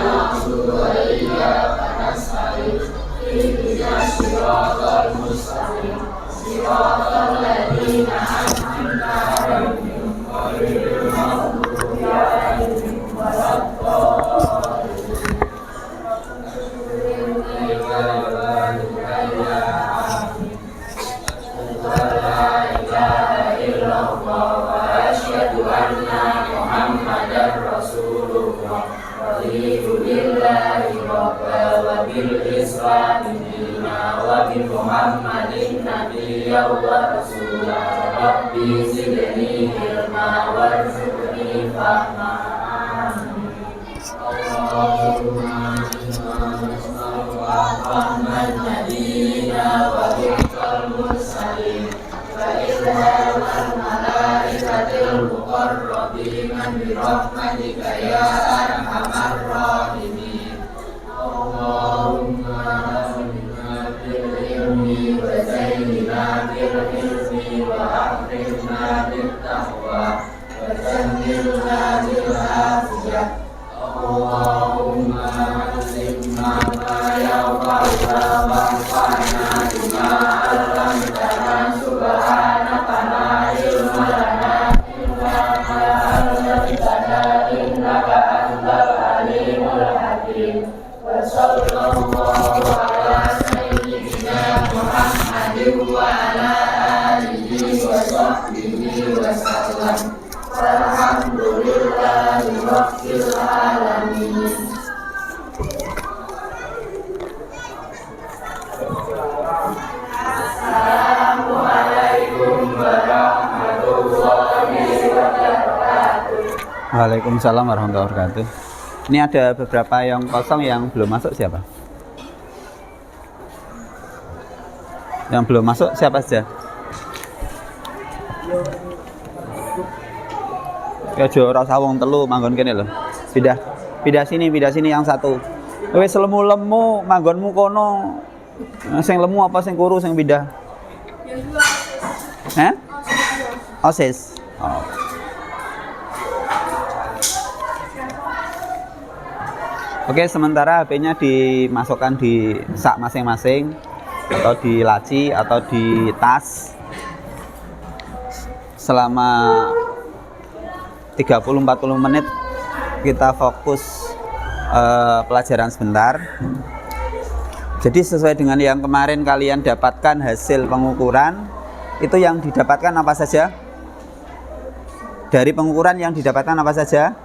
na'budu wa iyyaka nasta'in ihdinas siratal mustaqim siratal ladzina an'amta 'alaihim ghairil maghdubi 'alaihim waladdallin. Asyhadu anna Muhammadar Rasulullah raditu billahi rabba wa bil islami dina wa bi Muhammadin nabiyya wa rasulah rabbi zidni ilma warzuqni fahma. Allahumma rahman nabiyina wa bikal mursalin wa ilhamul malaikatil muqarrabina bi rahmatika ya arhamar rahimin. Allahumma aghfirna bil ilmi wa zayyinna bil hilmi wa akrimna bit taqwa wa jammilna bil afiyah. Allahumma alimna ma yanfa'una wanfa'na bima 'allamtana subhanaka la ilma lana illa ma 'allamtana innaka antal alimul hakim. Wa sallallahu ala sayyidina Muhammadin wa ala alihi wa sahbihi wa sallam. Alhamdulillahi rabbil alamin. Assalamualaikum warahmatullahi wabarakatuh. Waalaikumsalam warahmatullahi wabarakatuh. Ini ada beberapa yang kosong yang belum masuk, siapa? Yang belum masuk siapa saja? Ya jo ora usah wong telu manggon kene lho. Pindah sini yang satu. Wis lemu-lemu manggonmu kono. Sing lemu apa sing kuru sing pindah? OSIS. Oh. Oke, sementara HP-nya dimasukkan di sak masing-masing atau di laci atau di tas selama 30-40 menit kita fokus pelajaran sebentar. Jadi sesuai dengan yang kemarin kalian dapatkan hasil pengukuran, itu yang didapatkan apa saja? Dari pengukuran yang didapatkan apa saja?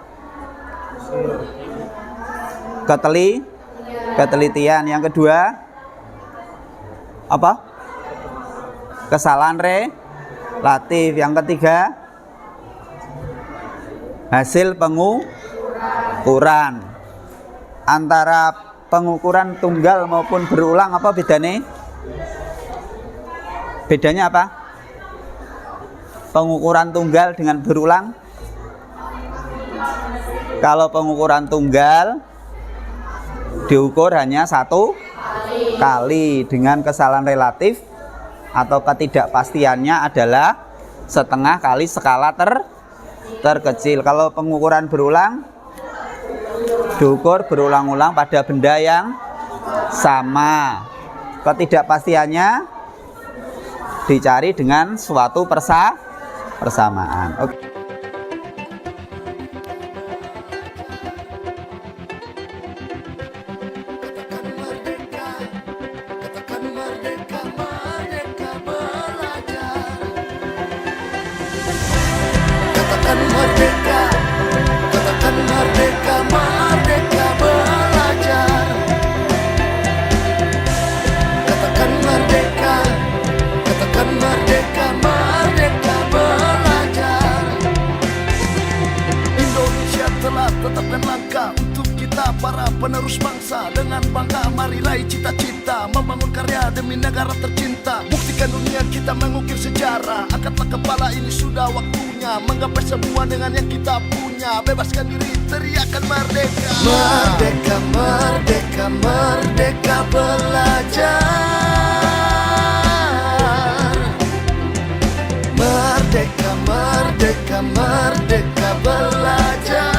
Ketelitian. Yang kedua apa? Kesalahan relatif. Yang ketiga hasil pengukuran. Antara pengukuran tunggal maupun berulang apa bedanya? Bedanya apa? Pengukuran tunggal dengan berulang. Kalau pengukuran tunggal diukur hanya satu kali dengan kesalahan relatif atau ketidakpastiannya adalah setengah kali skala terkecil. Kalau pengukuran berulang diukur berulang-ulang pada benda yang sama. Ketidakpastiannya dicari dengan suatu persamaan. Oke. Katakan merdeka, katakan merdeka, merdeka belajar. Katakan merdeka, katakan merdeka, merdeka belajar. Indonesia telah tetapkan langkah untuk kita para penerus bangsa. Dengan bangga mari raih cita-cita, membangun karya demi negara tercinta. Buktikan dunia kita mengukir sejarah. Angkatlah kepala, ini sudah waktunya menggapai semua dengan yang kita punya. Bebaskan diri, teriakan merdeka. Merdeka, merdeka, merdeka belajar. Merdeka, merdeka, merdeka belajar.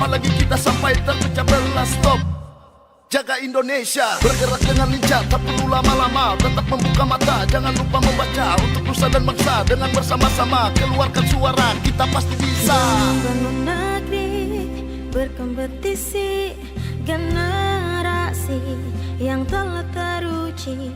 lama lagi kita sampai terpecah belah. Stop, jaga Indonesia, bergerak dengan lincah, tak perlu lama-lama. Tetap membuka mata, jangan lupa membaca. Untuk nusa dan bangsa, dengan bersama-sama keluarkan suara, kita pasti bisa. Membangun negeri, berkompetisi, generasi yang telah teruji.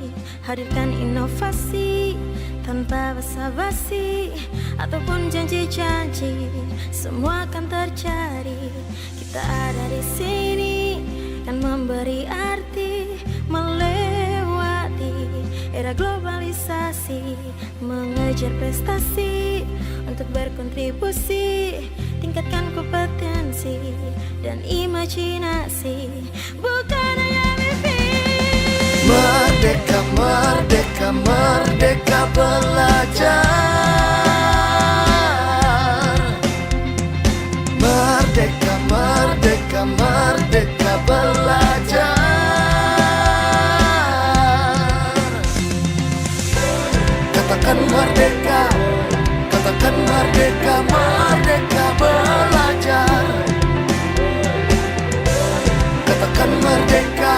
Hadirkan inovasi tanpa basa-basi ataupun janji-janji, semua akan terjadi. Kita ada di sini kan memberi arti, melewati era globalisasi, mengejar prestasi untuk berkontribusi, tingkatkan kompetensi dan imajinasi, bukan hanya mimpi. Merdeka, merdeka, merdeka belajar. Merdeka, merdeka, merdeka belajar. Katakan merdeka, katakan merdeka, merdeka belajar. Katakan merdeka,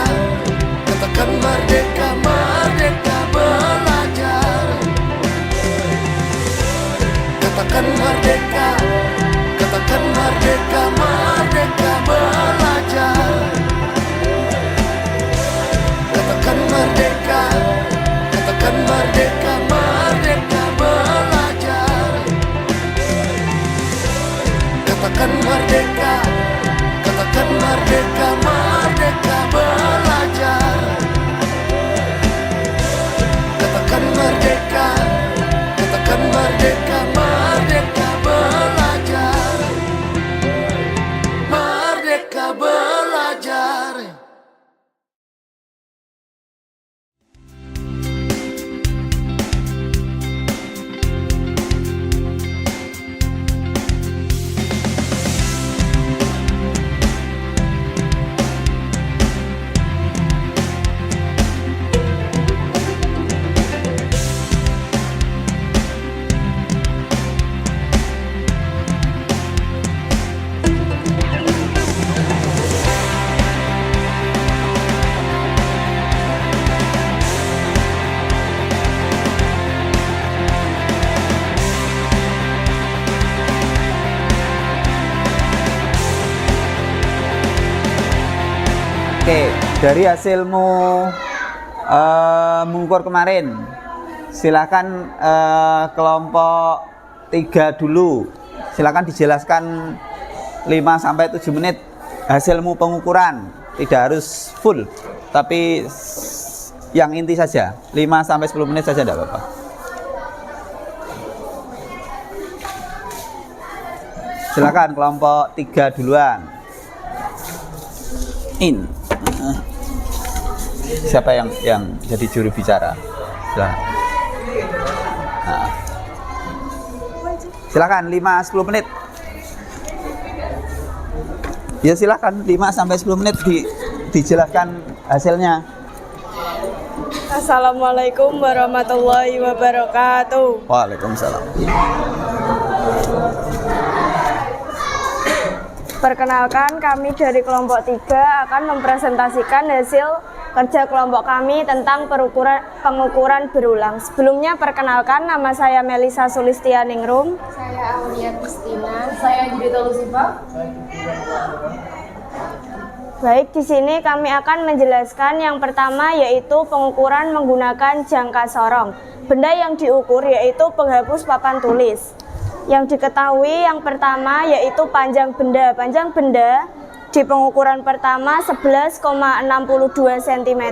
katakan merdeka, merdeka belajar. Katakan merdeka, katakan merdeka, merdeka belajar. Katakan merdeka, katakan merdeka, merdeka belajar. Katakan merdeka, katakan merdeka, merdeka belajar. Katakan merdeka, katakan merdeka, merdeka belajar. Merdeka belajar. Oke, dari hasilmu mengukur kemarin, silakan kelompok 3 dulu. Silakan dijelaskan 5-7 menit hasilmu pengukuran. Tidak harus full, tapi yang inti saja. 5-10 menit saja tidak apa-apa. Silakan kelompok 3 duluan. Siapa yang jadi juru bicara? Silakan. Nah. Silakan 5-10 menit. Ya silakan 5-10 menit dijelaskan hasilnya. Assalamualaikum warahmatullahi wabarakatuh. Waalaikumsalam. Perkenalkan, kami dari kelompok 3 akan mempresentasikan hasil kerja kelompok kami tentang pengukuran berulang. Sebelumnya perkenalkan, nama saya Melisa Sulistianingrum. Saya Aulia Kristina. Saya Judita Lusifa. Baik, di sini kami akan menjelaskan yang pertama yaitu pengukuran menggunakan jangka sorong. Benda yang diukur yaitu penghapus papan tulis. Yang diketahui yang pertama yaitu panjang benda. Panjang benda di pengukuran pertama 11,62 cm,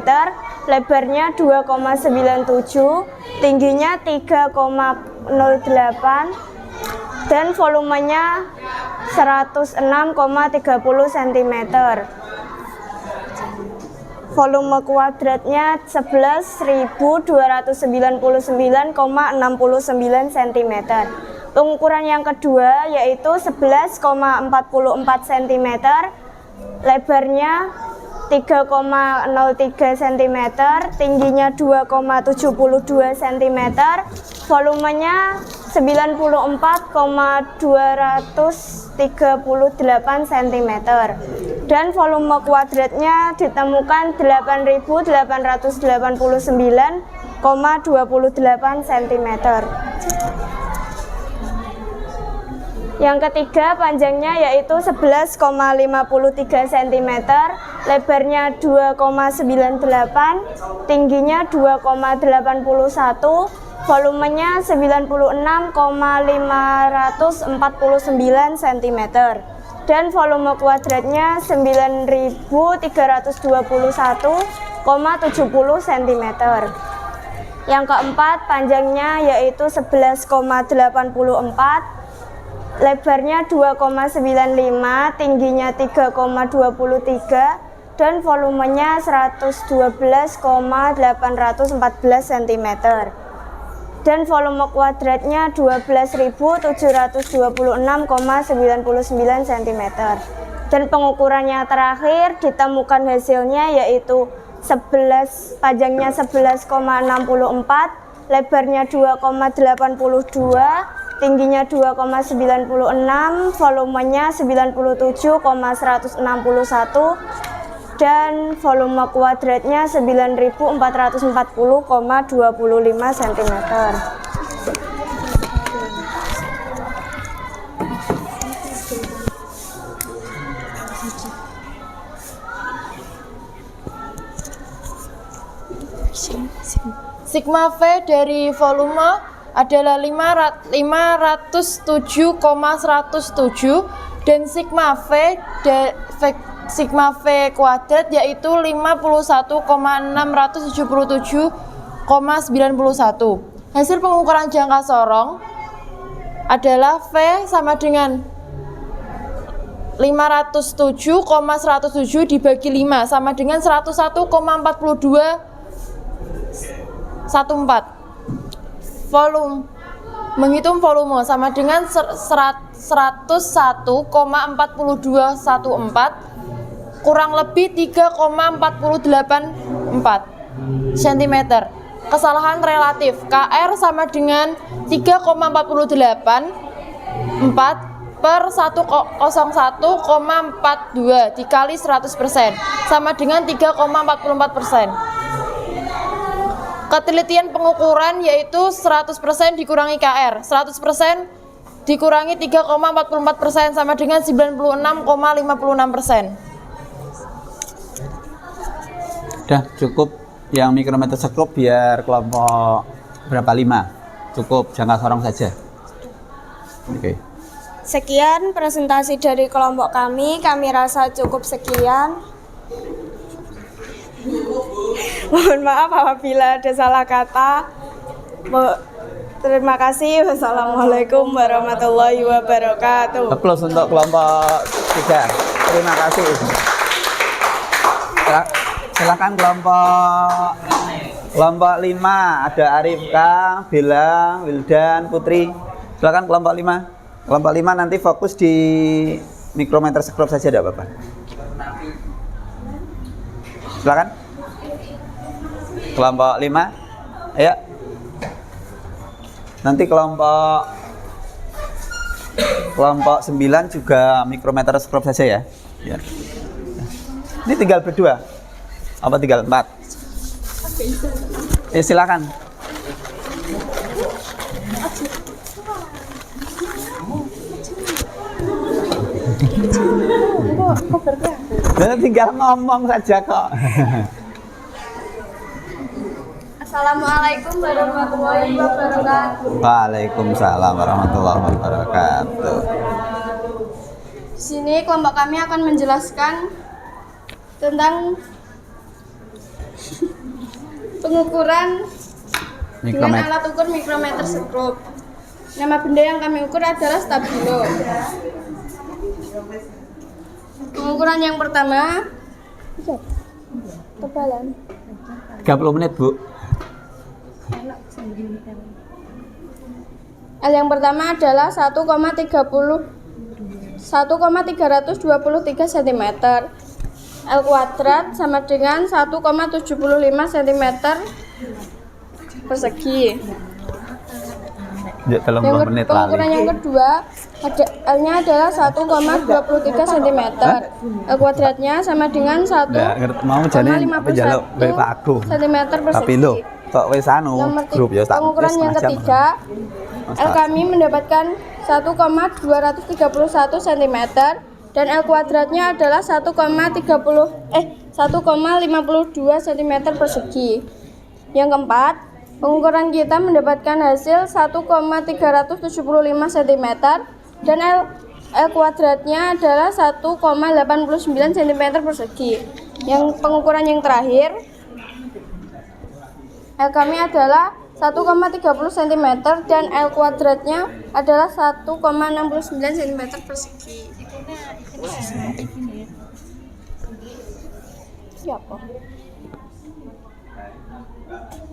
lebarnya 2,97, tingginya 3,08 dan volumenya 106,30 cm. Volume kuadratnya 11.299,69 cm. Pengukuran yang kedua yaitu 11,44 cm, lebarnya 3,03 cm, tingginya 2,72 cm, volumenya 94,238 cm, dan volume kuadratnya ditemukan 8.889,28 cm. Yang ketiga, panjangnya yaitu 11,53 cm, lebarnya 2,98, tingginya 2,81, volumenya 96,549 cm, dan volume kuadratnya 9.321,70 cm. Yang keempat, panjangnya yaitu 11,84, lebarnya 2,95, tingginya 3,23, dan volumenya 112,814 cm, dan volume kuadratnya 12.726,99 cm. Dan pengukurannya terakhir ditemukan hasilnya yaitu panjangnya 11,64, lebarnya 2,82, tingginya 2,96, volumenya 97,161, dan volume kuadratnya 9.440,25 cm. Sigma V dari volume adalah 507,107 dan sigma V kuadrat yaitu 51,677,91. Hasil pengukuran jangka sorong adalah V sama dengan 507,107 dibagi 5 sama dengan 101,4214. Menghitung volume sama dengan 101,4214 kurang lebih 3,484 cm. Kesalahan relatif KR sama dengan 3,484 per 101,42 dikali 100% sama dengan 3,44%. Ketelitian pengukuran yaitu 100% dikurangi KR, 100% dikurangi 3,44% sama dengan 96,56%. Udah cukup yang mikrometer skop biar kelompok berapa 5. Cukup jangka sorong saja. Oke. Sekian presentasi dari kelompok kami rasa cukup sekian. Mohon maaf apabila ada salah kata. Terima kasih. Wassalamualaikum warahmatullahi wabarakatuh. Aplaus untuk kelompok 3. Terima kasih. Silakan kelompok 5 ada Arifka, Bella, Wildan, Putri. Silakan kelompok 5. Kelompok 5 nanti fokus di mikrometer skop saja, tidak apa-apa. Silakan. Kelompok 5. Ayo. Nanti kelompok 9 juga mikrometer skop saja ya. Ya. Ini tinggal berdua. Apa tinggal 4? Silakan. Dan tinggal ngomong saja kok. Assalamualaikum warahmatullahi wabarakatuh. Waalaikumsalam warahmatullahi wabarakatuh. Di sini kelompok kami akan menjelaskan tentang pengukuran dengan alat ukur mikrometer skop. Nama benda yang kami ukur adalah stabilo. Pengukuran yang pertama, Kebalan. 30 menit, Bu. yang pertama adalah 1,323 cm. L kuadrat sama dengan 1,75 cm persegi. Dalam 2 menit Pengukuran yang kedua, L-nya adalah 1,23 cm. L kuadratnya sama dengan 1,51 cm persegi. Kok wis anu grup ya tak. Pengukuran yang ketiga, L kami mendapatkan 1,231 cm dan L kuadratnya adalah 1,52 cm persegi. Yang keempat, pengukuran kita mendapatkan hasil 1,375 cm dan L kuadratnya adalah 1,89 cm persegi. Yang pengukuran yang terakhir, L kami adalah 1,30 cm dan L kuadratnya adalah 1,69 cm persegi. Siapa?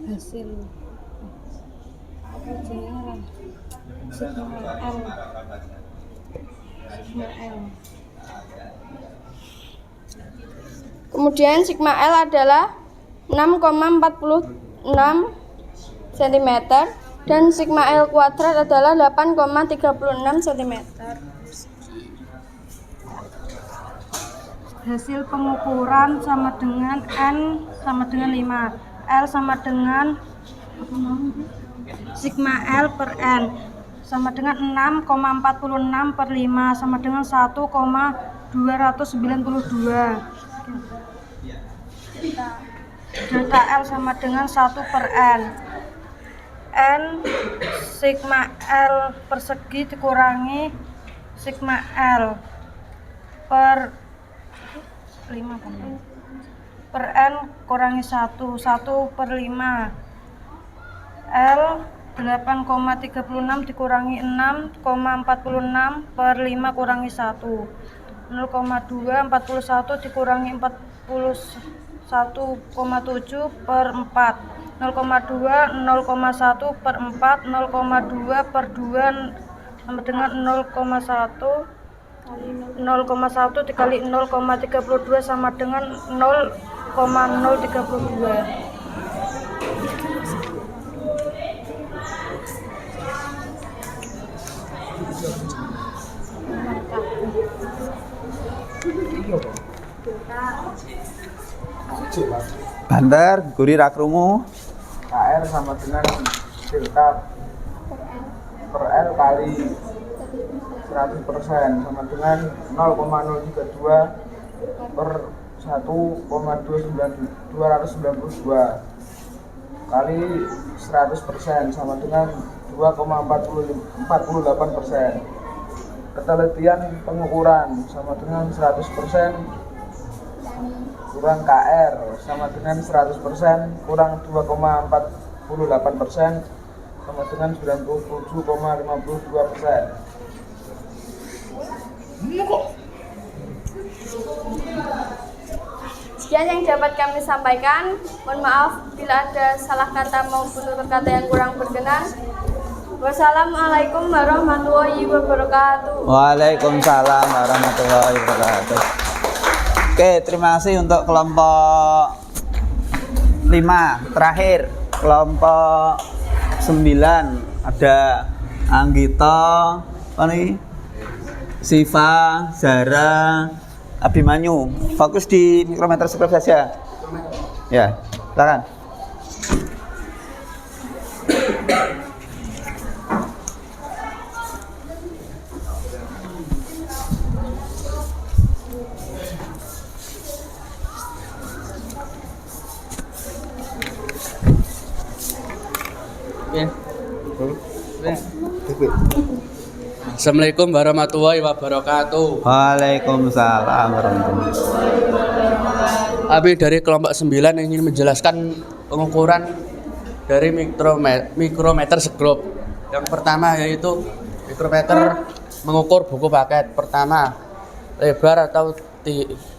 Hasil Kemudian sigma L adalah 6,46 cm dan sigma L kuadrat adalah 8,36 cm. Hasil pengukuran sama dengan N sama dengan 5, L sama dengan sigma L per N sama dengan 6,46 per 5 sama dengan 1,292. Delta L sama dengan 1 per N. N sigma L persegi dikurangi sigma L per 5 per N kurangi 1 per 5. L 8,36 dikurangi 6,46 per 5 kurangi 1. 0,241 dikurangi 41,7 per 4. 0,2 0,1 per 4. 0,2 per 2 sama dengan 0,1. 0,1 dikali 0,32 sama dengan 0,032. Banter, guri rakrungu. KR sama dengan delta per L kali 100% sama dengan 0,032 per 1,292 kali 100% sama dengan 2,48%. Ketelitian pengukuran sama dengan 100% kurang KR sama dengan 100% kurang 2,48% sama dengan 97,52%. Sekian yang dapat kami sampaikan. Mohon maaf bila ada salah kata maupun tutur kata yang kurang berkenan. Wassalamualaikum warahmatullahi wabarakatuh. Waalaikumsalam warahmatullahi wabarakatuh. Oke, terima kasih untuk kelompok 5. Terakhir, kelompok 9 ada Anggita, Siva, Zara, Abimanyu. Fokus di mikrometer script saja. Ya, silakan. Assalamualaikum warahmatullahi wabarakatuh. Waalaikumsalam warahmatullahi wabarakatuh. Kami dari kelompok 9 ingin menjelaskan pengukuran dari mikrometer segrup. Yang pertama yaitu mikrometer mengukur buku paket. Pertama, lebar atau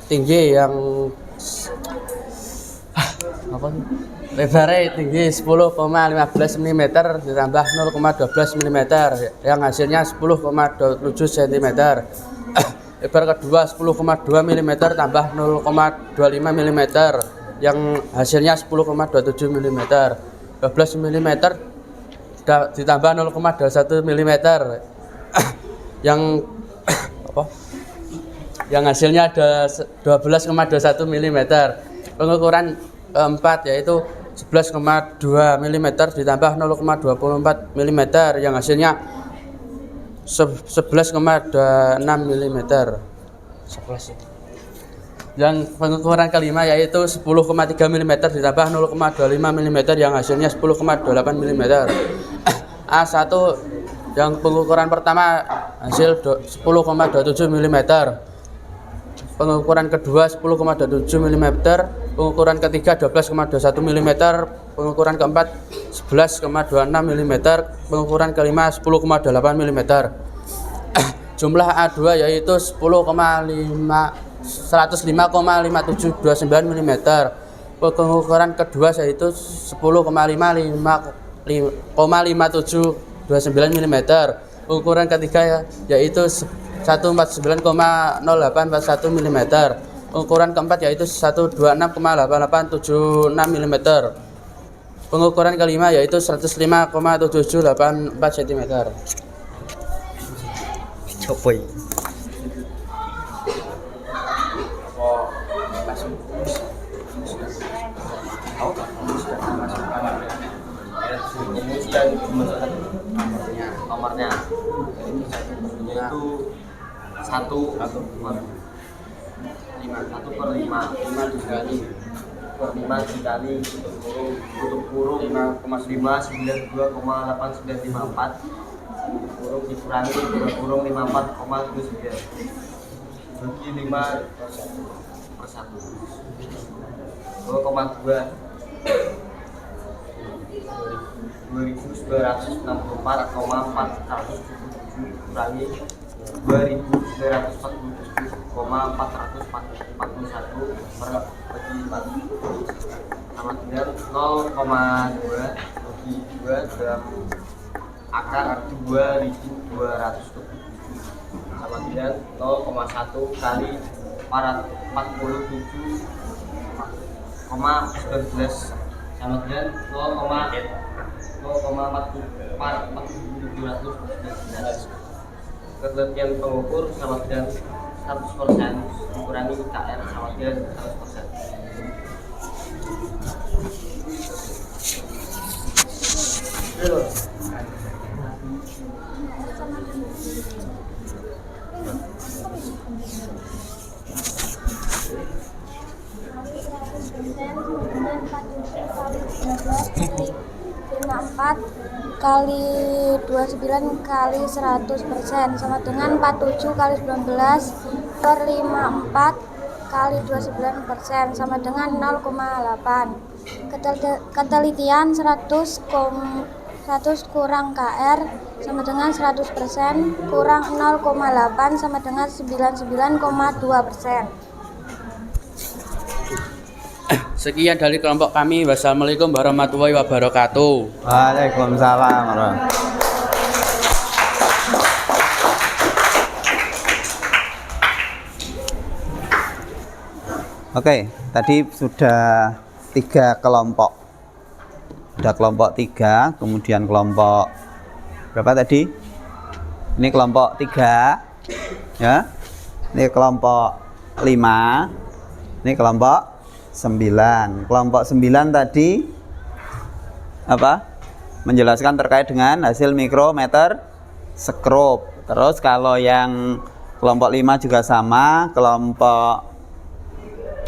tinggi yang lebarnya tinggi 10,15 mm ditambah 0,12 mm yang hasilnya 10,27 cm. lebar kedua 10,2 mm tambah 0,25 mm yang hasilnya 10,27 mm. 12 mm ditambah 0,21 mm yang apa? Yang hasilnya ada 12,21 mm. Pengukuran keempat yaitu 11,2 mm ditambah 0,24 mm yang hasilnya 11,26 mm. Yang pengukuran kelima yaitu 10,3 mm ditambah 0,25 mm yang hasilnya 10,28 mm. A1 yang pengukuran pertama hasil 10,27 mm. Pengukuran kedua 10,27 mm, pengukuran ketiga 12,21 mm, pengukuran keempat 11,26 mm, pengukuran kelima 10,8 mm. Jumlah A2 yaitu 105,5729 mm. Pengukuran kedua yaitu 10,5729 mm. Pengukuran ketiga yaitu 149,0841 mm. Pengukuran keempat yaitu 126,8876 mm. Pengukuran kelima yaitu 105,7784 cm. Coba. Nomornya yaitu 1 per 5 dikali 5 tutup kurung 5,92,8954 kurung dikurangi kurung 54,79 bagi 5 per 1 2,2 2.964,477 kurangi 2.947,441 per bagi 4 sama dengan 0,2 bagi 2 dalam akar 2.277 sama dengan 0,1 kali 47,19 sama dengan 0,4719. Ketelitian pengukur sama dengan 100% dikurangi KR sama dengan 100%. Kali 29 kali 100% sama dengan 47 kali 19 per 54 kali 29% sama dengan 0,8. Ketelitian 100 kurang KR sama dengan 100% kurang 0,8 sama dengan 99,2%. Sekian dari kelompok kami. Wassalamualaikum warahmatullahi wabarakatuh. Waalaikumsalam warahmatullahi. Oke, tadi sudah 3 kelompok. Sudah kelompok 3, kemudian kelompok berapa tadi? Ini kelompok 3 ya. Ini kelompok 5. Ini kelompok 9. Kelompok 9 tadi apa? Menjelaskan terkait dengan hasil mikrometer skrup. Terus kalau yang kelompok 5 juga sama, kelompok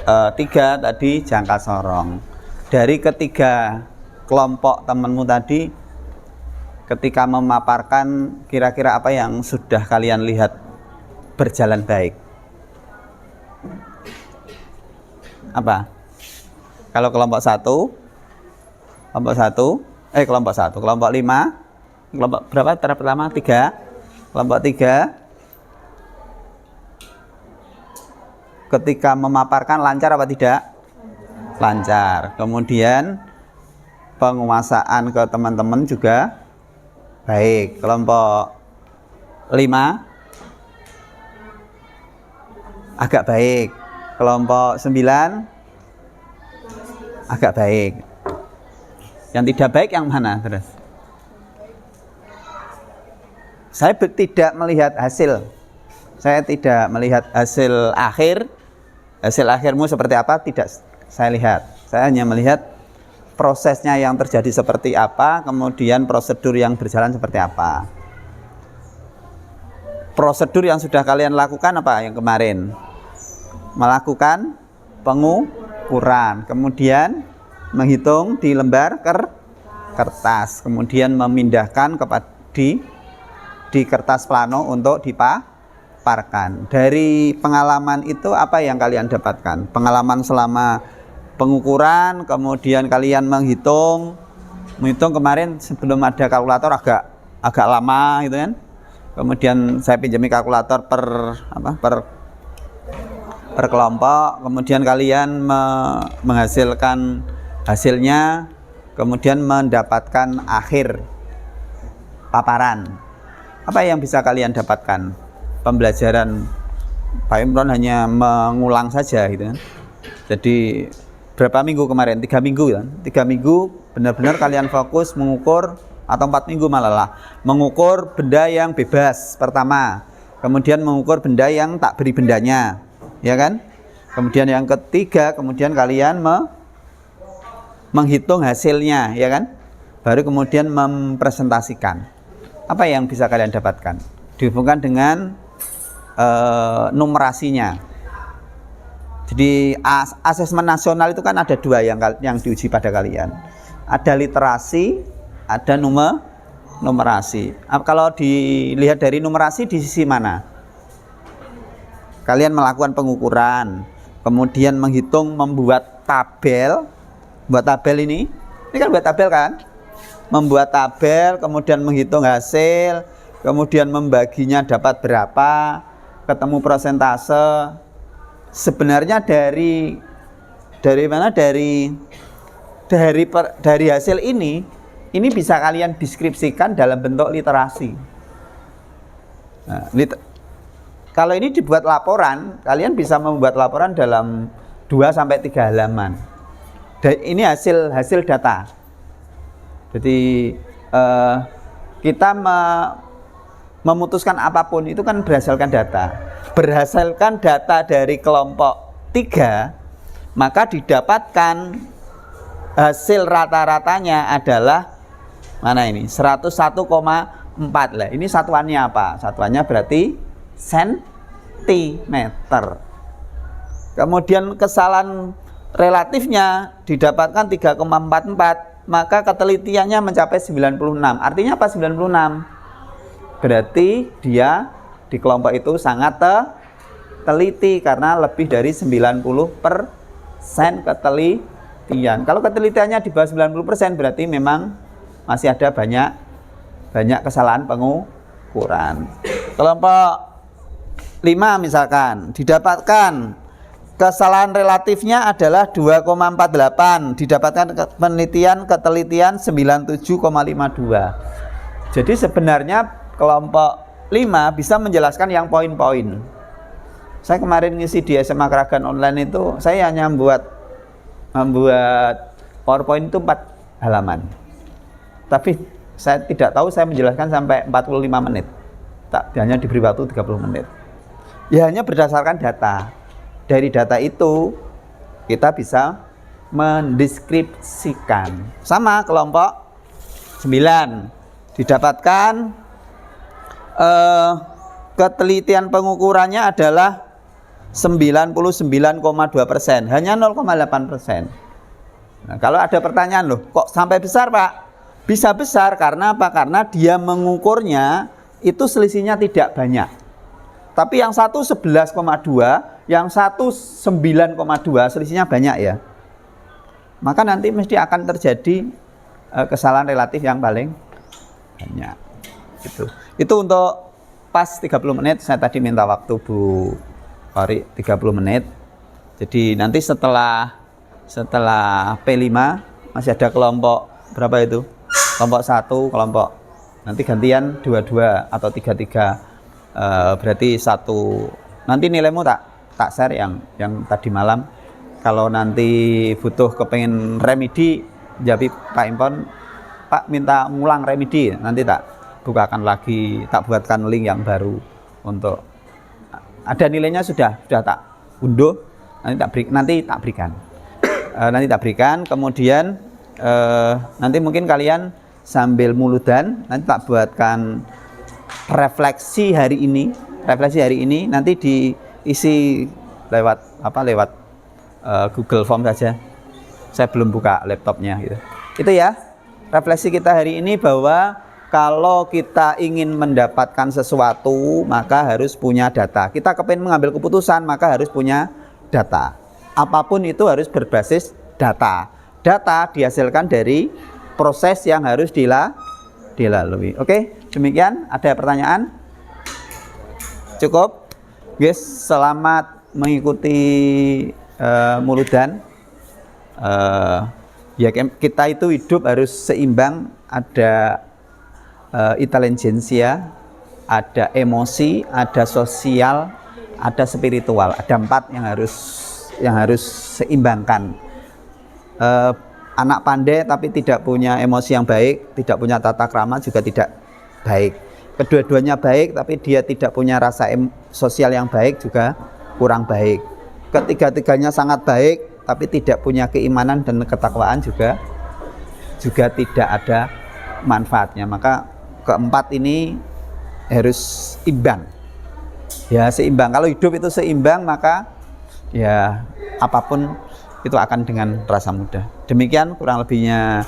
3 tadi jangka sorong. Dari ketiga kelompok temanmu tadi, ketika memaparkan kira-kira apa yang sudah kalian lihat berjalan baik? Apa? Kalau kelompok 1, kelompok 5, kelompok berapa? Pertama 3, kelompok 3 ketika memaparkan lancar apa tidak? Lancar. Kemudian penguasaan ke teman-teman juga baik. Kelompok 5 agak baik. Kelompok 9 agak baik. Yang tidak baik yang mana terus? Saya tidak melihat hasil. Saya tidak melihat hasil akhir. Hasil akhirmu seperti apa tidak saya lihat. Saya hanya melihat prosesnya yang terjadi seperti apa, kemudian prosedur yang berjalan seperti apa. Prosedur yang sudah kalian lakukan apa yang kemarin? Melakukan pengukuran, kemudian menghitung di lembar kertas, kemudian memindahkan di kertas plano untuk dipaparkan. Dari pengalaman itu apa yang kalian dapatkan? Pengalaman selama pengukuran, kemudian kalian menghitung kemarin sebelum ada kalkulator agak lama gitu kan. Kemudian saya pinjami kalkulator per kelompok, kemudian kalian menghasilkan hasilnya, kemudian mendapatkan akhir paparan. Apa yang bisa kalian dapatkan? Pembelajaran Pak Imron hanya mengulang saja gitu kan. Jadi berapa minggu kemarin? 3 minggu kan? 3 minggu benar-benar kalian fokus mengukur, atau 4 minggu malah lah, mengukur benda yang bebas pertama, kemudian mengukur benda yang tak beri bendanya, ya kan? Kemudian yang ketiga, kemudian kalian menghitung hasilnya, ya kan? Baru kemudian mempresentasikan. Apa yang bisa kalian dapatkan? Dihubungkan dengan numerasinya. Jadi asesmen nasional itu kan ada 2 yang diuji pada kalian. Ada literasi, ada numerasi. Kalau dilihat dari numerasi di sisi mana? Kalian melakukan pengukuran, kemudian menghitung, membuat tabel. Buat tabel ini kan buat tabel kan? Membuat tabel, kemudian menghitung hasil, kemudian membaginya dapat berapa, ketemu persentase. Sebenarnya dari mana? Dari hasil ini bisa kalian deskripsikan dalam bentuk literasi. Nah, kalau ini dibuat laporan, kalian bisa membuat laporan dalam 2-3 halaman. Dan ini hasil data. Jadi kita memutuskan apapun itu kan berdasarkan data. Berdasarkan data dari kelompok 3, maka didapatkan hasil rata-ratanya adalah mana ini? 101,4 lah. Ini satuannya apa? Satuannya berarti sentimeter. Kemudian kesalahan relatifnya didapatkan 3,44, maka ketelitiannya mencapai 96. Artinya apa 96? Berarti dia di kelompok itu sangat teliti karena lebih dari 90% ketelitian. Kalau ketelitiannya di bawah 90% berarti memang masih ada banyak kesalahan pengukuran. Kelompok 5 misalkan didapatkan kesalahan relatifnya adalah 2,48, didapatkan penelitian ketelitian 97,52. Jadi sebenarnya kelompok 5 bisa menjelaskan yang poin-poin. Saya kemarin ngisi di SMA Keragan Online itu, saya hanya membuat PowerPoint itu 4 halaman. Tapi saya tidak tahu saya menjelaskan sampai 45 menit. Hanya diberi waktu 30 menit. Ya hanya berdasarkan data. Dari data itu kita bisa mendeskripsikan. Sama kelompok 9 didapatkan ketelitian pengukurannya adalah 99,2%, hanya 0,8%. Nah, kalau ada pertanyaan, loh kok sampai besar Pak? Bisa besar karena apa? Karena dia mengukurnya itu selisihnya tidak banyak. Tapi yang satu 11,2, yang satu 9,2, selisihnya banyak ya. Maka nanti mesti akan terjadi kesalahan relatif yang paling banyak. Itu untuk pas 30 menit. Saya tadi minta waktu Bu Fari 30 menit. Jadi nanti setelah P5 masih ada kelompok berapa itu? Kelompok 1, kelompok nanti gantian 22 atau 33. Berarti 1. Nanti nilaimu tak tak share yang tadi malam. Kalau nanti butuh kepengen remedi, jadi Pak Impon, Pak minta ngulang remedi, nanti tak bukakan lagi, tak buatkan link yang baru untuk ada nilainya sudah tak unduh, nanti tak berikan. Nanti tak berikan, kemudian nanti mungkin kalian sambil muludan, nanti tak buatkan refleksi hari ini nanti diisi lewat Google Form saja. Saya belum buka laptopnya gitu. Itu ya, refleksi kita hari ini bahwa kalau kita ingin mendapatkan sesuatu maka harus punya data. Kita kepengen mengambil keputusan maka harus punya data. Apapun itu harus berbasis data. Data dihasilkan dari proses yang harus dilalui. Oke, demikian. Ada pertanyaan? Cukup? Guys, selamat mengikuti muludan. Ya, kita itu hidup harus seimbang, ada intelijensia, ada emosi, ada sosial, ada spiritual. Ada 4 yang harus seimbangkan. Anak pandai tapi tidak punya emosi yang baik, tidak punya tata krama juga tidak baik. Kedua-duanya baik tapi dia tidak punya rasa sosial yang baik juga kurang baik. Ketiga-tiganya sangat baik tapi tidak punya keimanan dan ketakwaan juga tidak ada manfaatnya. Maka keempat ini harus imbang. Ya, seimbang. Kalau hidup itu seimbang maka ya apapun itu akan dengan rasa mudah. Demikian kurang lebihnya,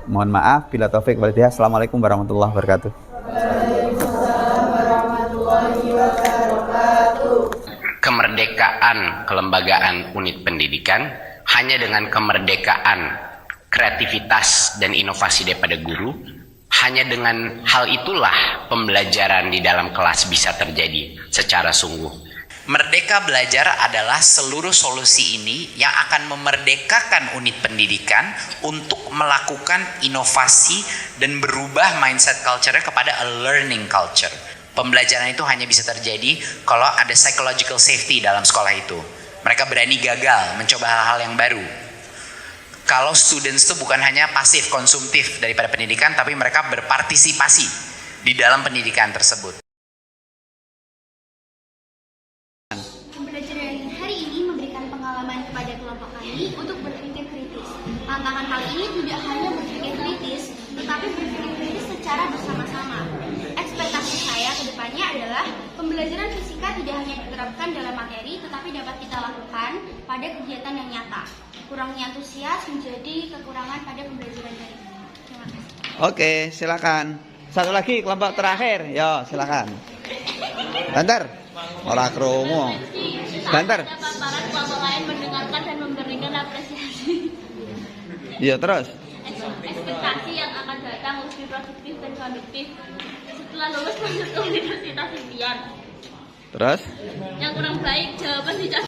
mohon maaf. Bila taufik wal hidayah. Assalamualaikum warahmatullahi wabarakatuh. Kemerdekaan kelembagaan unit pendidikan hanya dengan kemerdekaan kreativitas dan inovasi daripada guru. Hanya dengan hal itulah pembelajaran di dalam kelas bisa terjadi secara sungguh. Merdeka Belajar adalah seluruh solusi ini yang akan memerdekakan unit pendidikan untuk melakukan inovasi dan berubah mindset culture-nya kepada a learning culture. Pembelajaran itu hanya bisa terjadi kalau ada psychological safety dalam sekolah itu. Mereka berani gagal, mencoba hal-hal yang baru. Kalau students itu bukan hanya pasif konsumtif daripada pendidikan, tapi mereka berpartisipasi di dalam pendidikan tersebut. Pembelajaran hari ini memberikan pengalaman kepada kelompok kami untuk berpikir kritis. Tantangan hal ini tidak hanya berpikir kritis, tetapi berpikir kritis secara bersama-sama. Ekspektasi saya ke depannya adalah pembelajaran fisika tidak hanya diterapkan dalam materi, tetapi dapat kita lakukan pada kegiatan yang nyata. Kurangnya antusias menjadi kekurangan pada pembelajaran hari ini. Terima kasih. Oke, silakan. Satu lagi kelompok terakhir. Yo, silakan. Banter. Ora krungu. Banter. Para kelompok lain mendengarkan dan memberikan apresiasi. Iya, terus. Ekspektasi yang akan datang lebih produktif dan produktif setelah lulus masuk ke universitas impian. Terus? Yang kurang baik jawaban